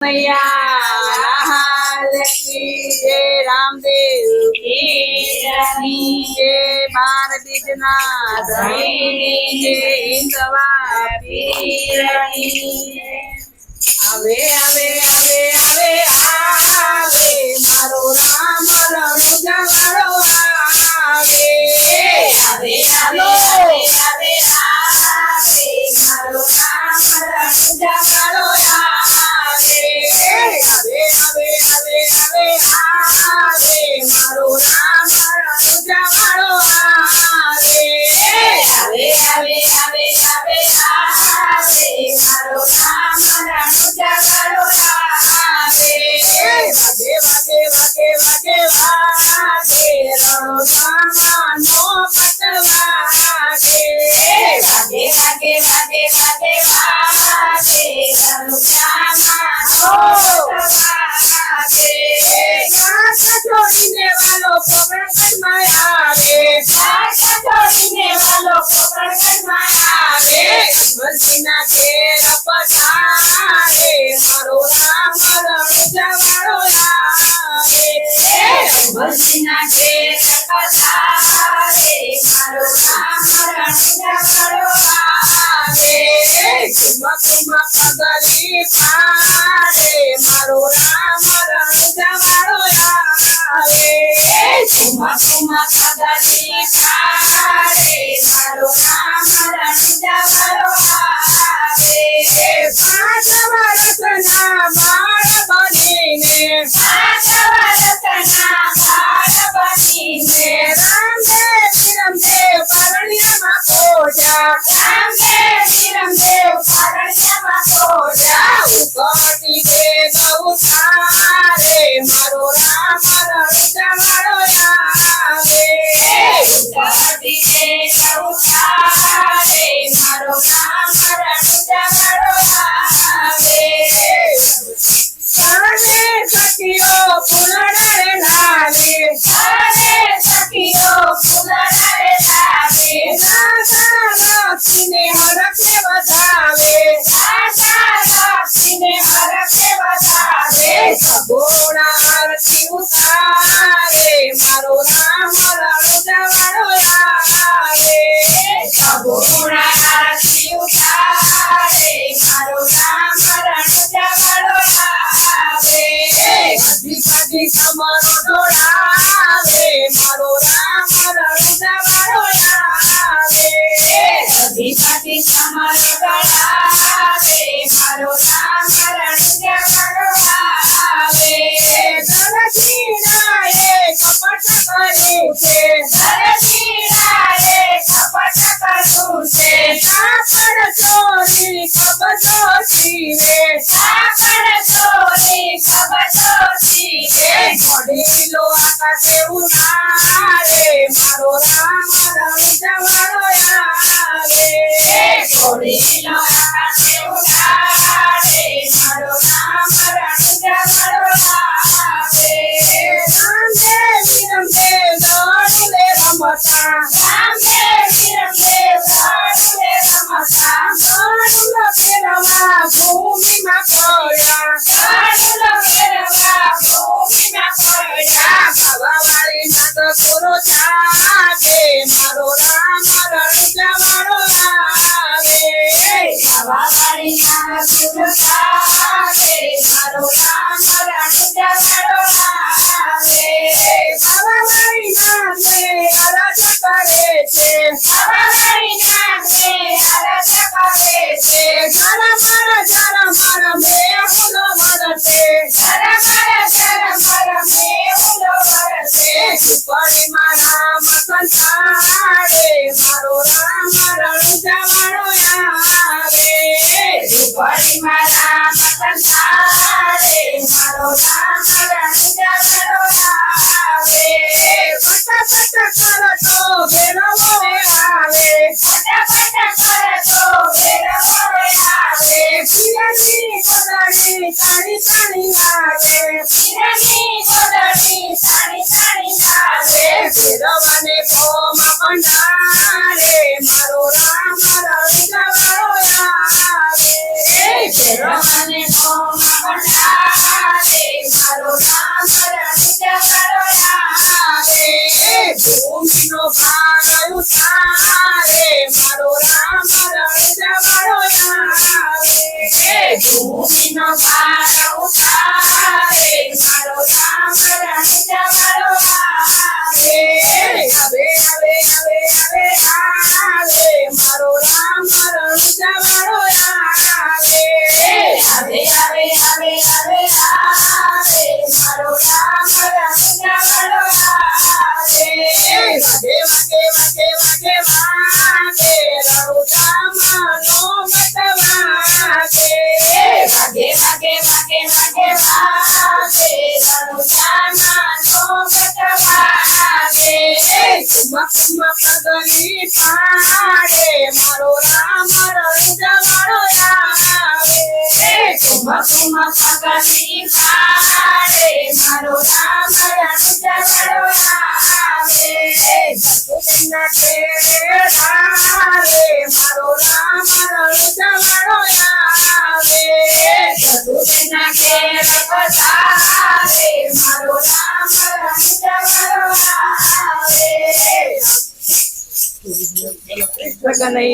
मैया लक्ष्मी जय रामदेव की जय बार बीजना जय इंदवा आवे आवे आवे आवे आवे मारो राम रणु जवाड़ो आवे आवे आवे आवे आवे मारो राम रणु जवाड़ो आवे आवे आवे आवे आवे मारो राम रणु जवाड़ो आवे आवे आवे आवे आवे मारो राम रणु जवाड़ो आवे वागे वागे वागे वागे वागे रणु सामानो पटवागे वागे वागे वागे वागे वागे रणु सामानो पटवागे काका छोड़ने वालों को प्रणकर मायावे काका छोड़ने वालों को प्रणकर मायावे बलसीना के रपतारे मारो राम रणु जवाड़ो आवे बलसीना के रपतारे मारो राम रणु जवाड़ो आवे कुमा कुमा पगली पारे मारो राम रणु जवाड़ो आवे कुमा कुमा पगली पारे मारो राम रणु जवाड़ो आवे पांच वर्षना बाळ बनीने पांच वर्षना बाळ बनीने रामदेव परण्यमा कोजा रामदेव परण्यमा कोजा उकटी दे गौतारे मारो राम रणु जवाड़ो आवे उकटी दे गौतारे मारो राम रणु जवाड़ो आवे सारे सखियो फुलड़े लागे सारे सखियो फुलड़े लागे नासा लक्ष्मी ने हरके बतावे नासा लक्ष्मी ने हरके बतावे सबोना आरती उतारे मारो राम रणु जवाड़ो आवे सबोना आरती उतारे मारो राम रणु जवाड़ो आवे बधी बधी कमरो डोलावे मारो राम रणु जवाड़ो आवे बधी बधी कमरो डोलावे मारो राम रणु जवाड़ो आवे धरतीनाए कपट करू छे धरतीनाए कपट करू छे कापड़ चोरी कबજો छीने कापड़ चोरी कबજો छीने घड़ीलो आकाशे उड़ारे मारो राम रणु जवाड़ो आवे घड़ीलो आकाशे उड़ारे मारो राम रणु जवाड़ो आवे रामदेव दौड़ले रमता रामदेव दौड़ले रमता दौड़लो फेरवा भूमि में पड़ा दौड़लो फेरवा भूमि में पड़ा भवावाड़ी नाथ कोरो जागे मारो राम रणु जवाड़ो आवे भवावाड़ी नाथ कोरो जागे मारो राम रणु जवाड़ो आवे भवावाड़ी नाथ अरज करे छे भवावाड़ी नाथ अरज करे छे जर मर मेहुलो मरते जर मर मेहुलो मरते झुपड़ी मारा संसारे मारो राम रणु जवाड़ो आवे झुपड़ी मारा संसारे मारो राम रणु जवाड़ो आवे पट पट कर तो बेरवो आवे पट पट कर तो बेरवो आवे पिरनी कोदड़ी ताड़ी ताड़ी लागे पिरनी कोदड़ी ताड़ी ताड़ी लागे बेरवने भोम भंडारे मारो राम रणु जवाड़ो आवे મને કોમાં કંટાળે મારો રામ રણુજાવાળો આવે ભૂમિનો ભાર ઉતારે મારો રામ રણુજાવાળો આવે ભૂમિનો ભાર ઉતારે મારો રામ રણુજાવાળો આવે આવે આવે આવે આવે મારો રામ રણુજાવાળો આવે આવે આવે આવે આવે આવે મારો રામ રણુજાવાળો આવે વાગે વાગે વાગે વાગે વાગે રણુજામાનો મત વાગે વાગે વાગે વાગે વાગે વાગે રણુજામાનો મત વાગે કુમક કુમક પગલી પાડે મારો રામ રણુજાવાળો આવે કુમક કુમક પગલી પાડે મારો રામ રણુજાવાળો આવે જગતના કેડે ધારે મારો રામ રણુજાવાળો આવે જગતના કેડે પધારે મારો રામ રણુજાવાળો આવે